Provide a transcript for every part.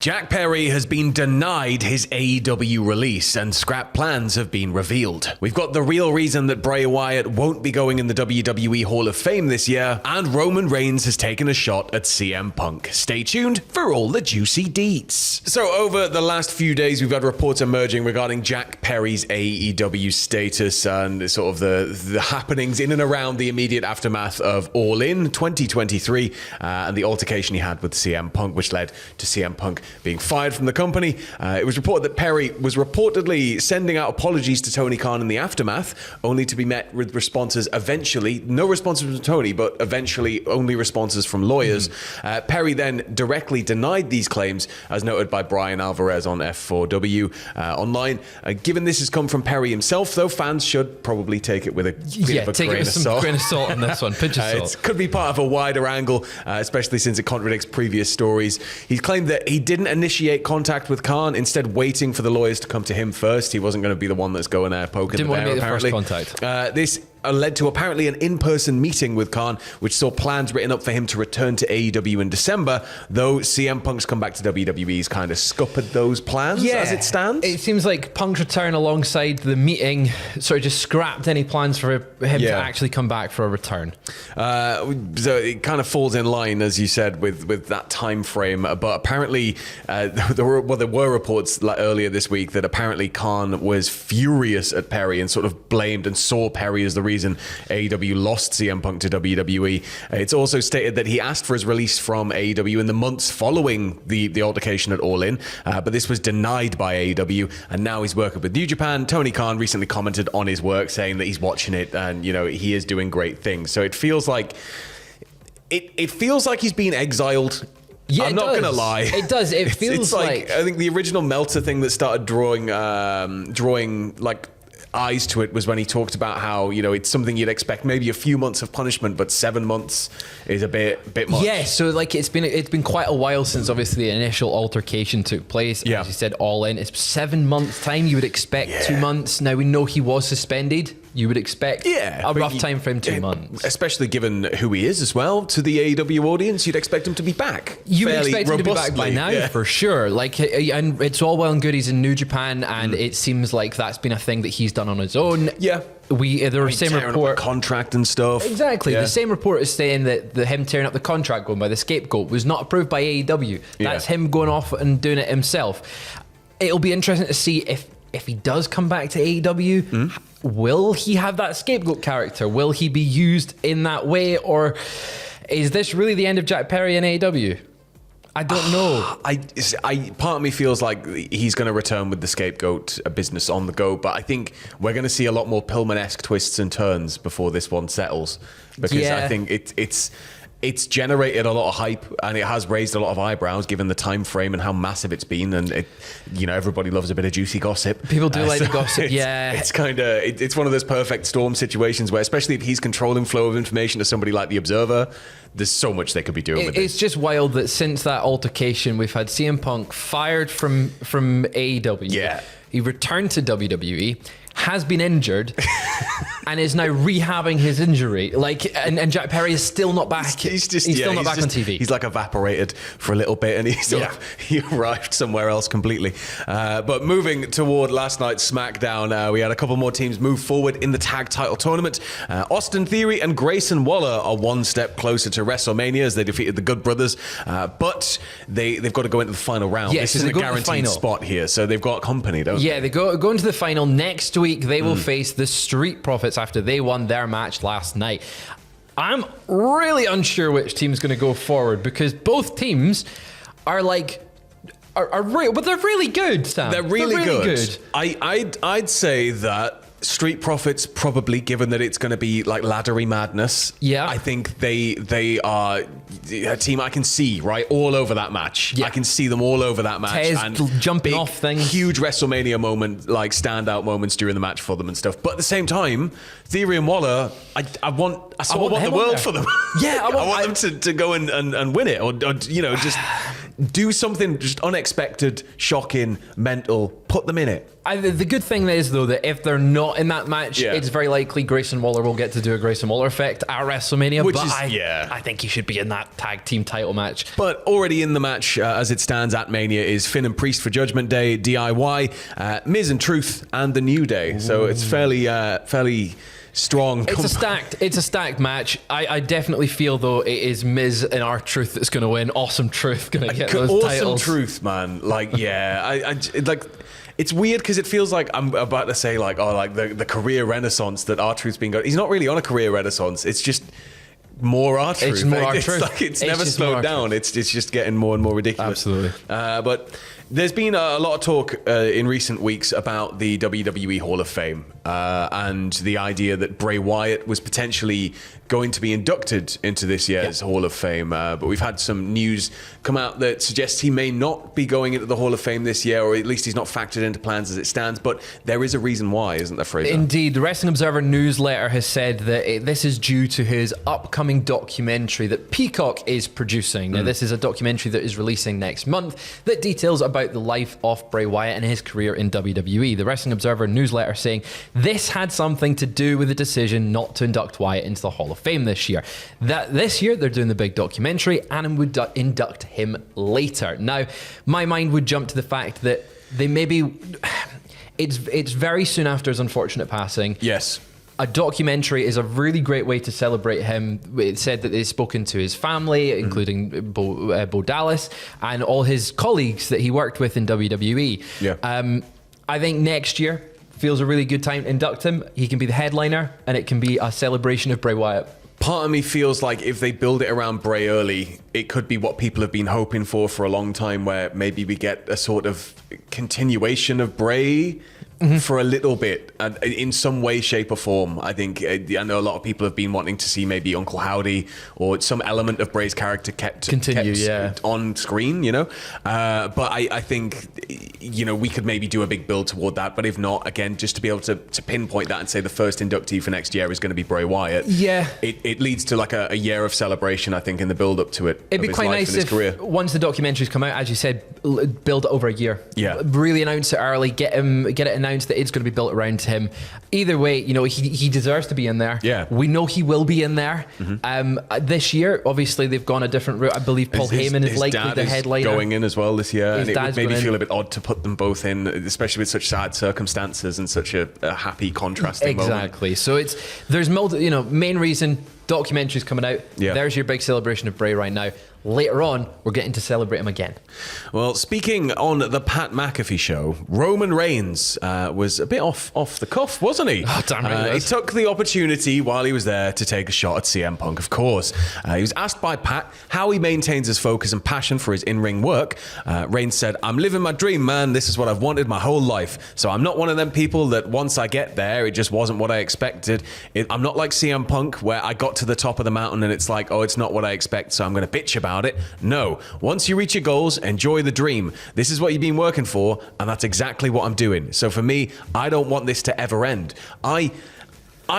Jack Perry has been denied his AEW release and scrap plans have been revealed. We've got the real reason that Bray Wyatt won't be going in the WWE Hall of Fame this year, and Roman Reigns has taken a shot at CM Punk. Stay tuned for all the juicy deets. So over the last few days, we've had reports emerging regarding Jack Perry's AEW status and sort of the happenings in and around the immediate aftermath of All In 2023 and the altercation he had with CM Punk, which led to CM Punk being fired from the company. It was reported that Perry was reportedly sending out apologies to Tony Khan in the aftermath, only to be met with responses eventually, no responses from Tony, but eventually only responses from lawyers. Perry then directly denied these claims, as noted by Brian Alvarez on F4W online. Given this has come from Perry himself, though, fans should probably take it with a bit of a grain of salt. Grain of salt on this one, pinch of salt. It could be part of a wider angle, especially since it contradicts previous stories. He's claimed that he didn't initiate contact with Khan, instead waiting for the lawyers to come to him first. He wasn't going to be the one that's going there poking the bear, apparently. Didn't want to be the first contact. This led to apparently an in-person meeting with Khan, which saw plans written up for him to return to AEW in December, though CM Punk's come back to WWE's kind of scuppered those plans as it stands. It seems like Punk's return alongside the meeting sort of just scrapped any plans for him to actually come back for a return. So it kind of falls in line, as you said, with that time frame. But apparently, there were reports earlier this week that apparently Khan was furious at Perry and sort of blamed and saw Perry as the reason AEW lost CM Punk to WWE. It's also stated that he asked for his release from AEW in the months following the altercation at All In, but this was denied by AEW, and now he's working with New Japan. Tony Khan recently commented on his work, saying that he's watching it and he is doing great things. So it feels like he's being exiled. Yeah, I'm not going to lie. It does. It feels it's like I think the original Meltzer thing that started drawing like eyes to it was when he talked about how it's something you'd expect maybe a few months of punishment, but 7 months is a bit much. Yeah, so like it's been quite a while since obviously the initial altercation took place. Yeah. As you said, All In. It's 7 months time. You would expect 2 months. Now we know he was suspended. You would expect a rough time for him, 2 months. Especially given who he is as well to the AEW audience, you'd expect him to be back. You would expect him to be back by now, for sure. Like, and it's all well and good. He's in New Japan, and it seems like that's been a thing that he's done on his own. Yeah. There was same report, contract and stuff. Exactly. Yeah. The same report is saying that him tearing up the contract going by the scapegoat was not approved by AEW. That's him going off and doing it himself. It'll be interesting to see if he does come back to AEW, will he have that scapegoat character? Will he be used in that way? Or is this really the end of Jack Perry in AEW? I don't know. Part of me feels like he's going to return with the scapegoat business on the go, but I think we're going to see a lot more Pillman-esque twists and turns before this one settles, because I think it's generated a lot of hype and it has raised a lot of eyebrows given the time frame and how massive it's been, and everybody loves a bit of juicy gossip. People do like the gossip. It's kind of it's one of those perfect storm situations where, especially if he's controlling flow of information to somebody like the Observer, there's so much they could be doing with it. It's just wild that since that altercation we've had CM Punk fired from AEW. Yeah. He returned to WWE, has been injured, and is now rehabbing his injury. And Jack Perry is still not back. He's still not back on TV. He's like evaporated for a little bit, and he arrived somewhere else completely. But moving toward last night's SmackDown, we had a couple more teams move forward in the tag title tournament. Austin Theory and Grayson Waller are one step closer to WrestleMania as they defeated the Good Brothers, but they've got to go into the final round. Yes, this isn't a guaranteed spot here, so they've got company, don't they? Yeah, they go into the final next week. They will face the Street Profits after they won their match last night. I'm really unsure which team's going to go forward, because both teams are but they're really good, Sam. They're really good. I'd say that Street Profits, probably, given that it's going to be like laddery madness. Yeah, I think they are a team I can see right all over that match. Yeah. I can see them all over that match. And jumping off things, huge WrestleMania moment, like standout moments during the match for them and stuff. But at the same time, Theory and Waller, I want the world for them. Yeah, I want them to go and win it, or just do something just unexpected, shocking, mental. Put them in it. The good thing is, though, that if they're not in that match, Yeah. it's very likely Grayson Waller will get to do a Grayson Waller effect at WrestleMania. Which but is- I think he should be in that tag team title match. But already in the match, as it stands at Mania, is Finn and Priest for Judgment Day, DIY, Miz and Truth, and the New Day. So it's fairly strong. It's a stacked match. I definitely feel, though, it is Miz and R-Truth that's going to win. Awesome Truth going to get those Awesome titles. Truth, man. Like, yeah, I like. It's weird because it feels like I'm about to say like, oh, like the career renaissance that R-Truth's been going. He's not really on a career renaissance. It's just more R-Truth. It's more R-Truth. It's like it's never just slowed more down. It's just getting more and more ridiculous. Absolutely. But there's been a lot of talk in recent weeks about the WWE Hall of Fame and the idea that Bray Wyatt was potentially going to be inducted into this year's Hall of Fame. But we've had some news come out that suggests he may not be going into the Hall of Fame this year, or at least he's not factored into plans as it stands. But there is a reason why, isn't there, Fraser? Indeed. The Wrestling Observer newsletter has said that this is due to his upcoming documentary that Peacock is producing. Now, this is a documentary that is releasing next month that details about the life of Bray Wyatt and his career in WWE. The Wrestling Observer newsletter saying this had something to do with the decision not to induct Wyatt into the Hall of Fame this year. That this year they're doing the big documentary and would induct him later. Now, my mind would jump to the fact that they maybe it's very soon after his unfortunate passing. Yes. A documentary is a really great way to celebrate him. It said that they've spoken to his family, including Bo Dallas, and all his colleagues that he worked with in WWE. Yeah. I think next year feels a really good time to induct him. He can be the headliner, and it can be a celebration of Bray Wyatt. Part of me feels like if they build it around Bray early, it could be what people have been hoping for a long time, where maybe we get a sort of continuation of Bray for a little bit, and in some way, shape, or form. I think I know a lot of people have been wanting to see maybe Uncle Howdy or some element of Bray's character kept on screen, you know. But I think, you know, we could maybe do a big build toward that. But if not, again, just to be able to pinpoint that and say the first inductee for next year is going to be Bray Wyatt. Yeah, it leads to like a year of celebration, I think, in the build up to it. It'd be quite nice if once the documentaries come out, as you said, build it over a year. Yeah, really announce it early, get it announced that it's going to be built around him. Either way, you know, he deserves to be in there. Yeah, we know he will be in there. This year, obviously, they've gone a different route. I believe Paul Heyman is likely the headliner going in as well this year, and it would maybe feel a bit odd to put them both in, especially with such sad circumstances and such a happy contrasting moment. Exactly. So there's main reason. Documentaries coming out. Yeah. There's your big celebration of Bray right now. Later on, we're getting to celebrate him again. Well, speaking on the Pat McAfee show, Roman Reigns was a bit off the cuff, wasn't he? Oh, damn right he took the opportunity while he was there to take a shot at CM Punk, of course. He was asked by Pat how he maintains his focus and passion for his in-ring work. Reigns said, "I'm living my dream, man. This is what I've wanted my whole life. So I'm not one of them people that once I get there, it just wasn't what I expected. I'm not like CM Punk, where I got to the top of the mountain and it's like, oh, it's not what I expect, so I'm going to bitch about it. No, once you reach your goals, enjoy the dream. This is what you've been working for, and that's exactly what I'm doing. So for me, I don't want this to ever end." I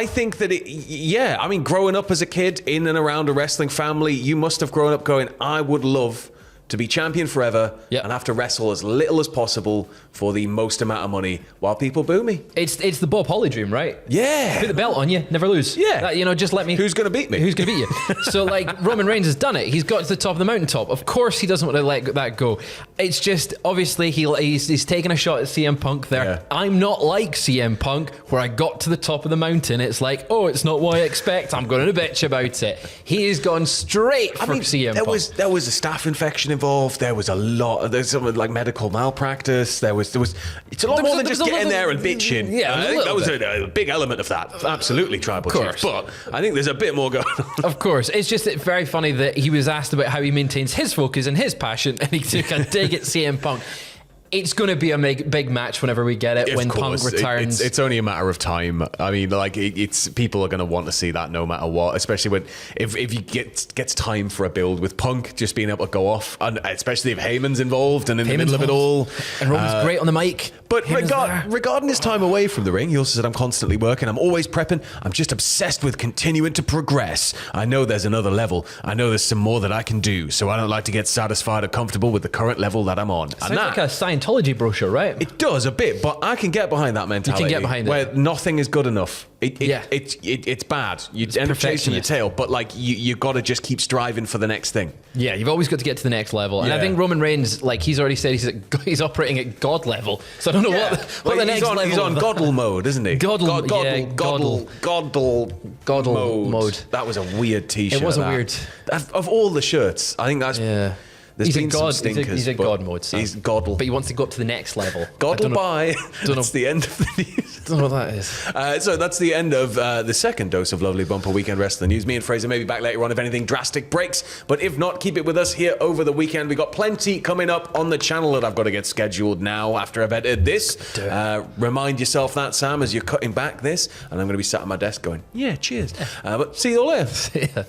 think that growing up as a kid in and around a wrestling family, you must have grown up going, I would love to be champion forever and have to wrestle as little as possible for the most amount of money while people boo me. It's the Bob Holly dream, right? Yeah. Put the belt on you, never lose. Yeah. Just let me... Who's going to beat me? Who's going to beat you? So, Roman Reigns has done it. He's got to the top of the mountaintop. Of course, he doesn't want to let that go. It's just, obviously, he's taking a shot at CM Punk there. Yeah. I'm not like CM Punk, where I got to the top of the mountain. It's like, oh, it's not what I expect. I'm going to bitch about it. He has gone straight for CM Punk. There was a staph infection involved. There was a lot. There's some like medical malpractice. There was. It's a lot more than just getting there and bitching. Yeah, I think that was a big element of that. Absolutely, Tribal Chief. But I think there's a bit more going on. Of course, it's just very funny that he was asked about how he maintains his focus and his passion, and he took a dig at CM Punk. It's going to be a big match whenever we get it, when Punk returns. It's only a matter of time. I mean, it's people are going to want to see that no matter what, especially if you gets time for a build with Punk just being able to go off, and especially if Heyman's involved and in the middle of it all. And Roman's great on the mic. But Him is there. regarding his time away from the ring, he also said, I'm constantly working. I'm always prepping. I'm just obsessed with continuing to progress. I know there's another level. I know there's some more that I can do. So I don't like to get satisfied or comfortable with the current level that I'm on. Sounds like a Scientology brochure, right? It does a bit, but I can get behind that mentality. You can get behind it. Where nothing is good enough. Yeah. It's bad. You end up chasing your tail, but like you got to just keep striving for the next thing. Yeah, you've always got to get to the next level. And I Yeah. think Roman Reigns, like he's already said, he's operating at God level. So I don't know what the next level. He's on Goddle mode, isn't he? Goddle Goddle mode. That was a weird T-shirt. It was a that. weird. Of all the shirts, I think that's. Yeah. There's He's been in God. some stinkers, He's in but God mode. Son. He's Goddle. But he wants to go up to the next level. Goddle bye. know. That's the end of the news. I don't know what that is. So that's the end of the second dose of lovely bumper weekend wrestling news. Me and Fraser may be back later on if anything drastic breaks, but if not, keep it with us here over the weekend. We got plenty coming up on the channel that I've got to get scheduled now after I've edited this. Remind yourself that, Sam, as you're cutting back this, and I'm going to be sat at my desk going, yeah, cheers. But see you all later. Yeah.